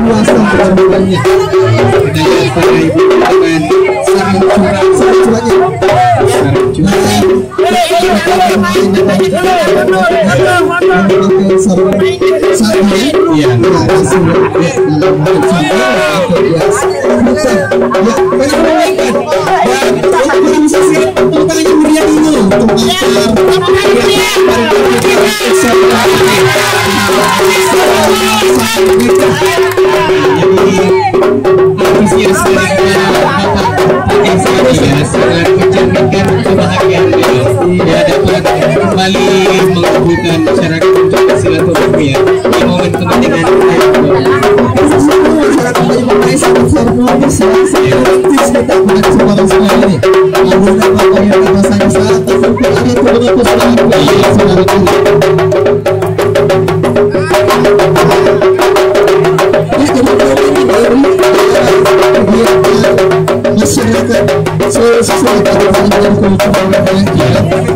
luasa berbulannya budaya para ibu dengan sarang curangnya sangat mencerminkan kebahagiaan ya dapat kembali mengumpulkan masyarakat untuk silaturahmi ya di momen kepentingan sesuai dengan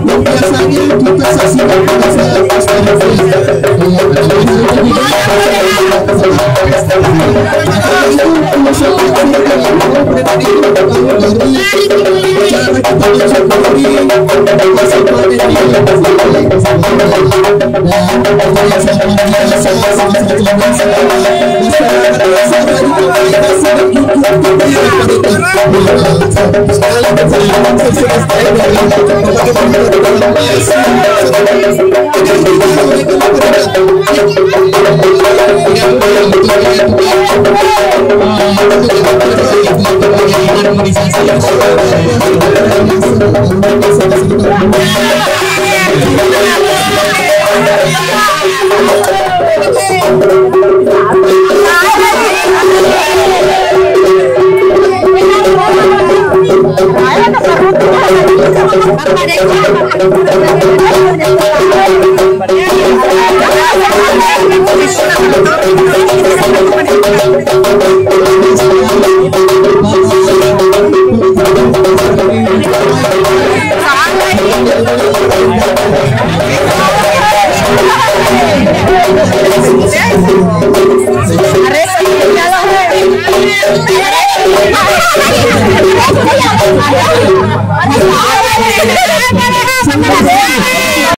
yang biasanya kita saksikan pada saat pesta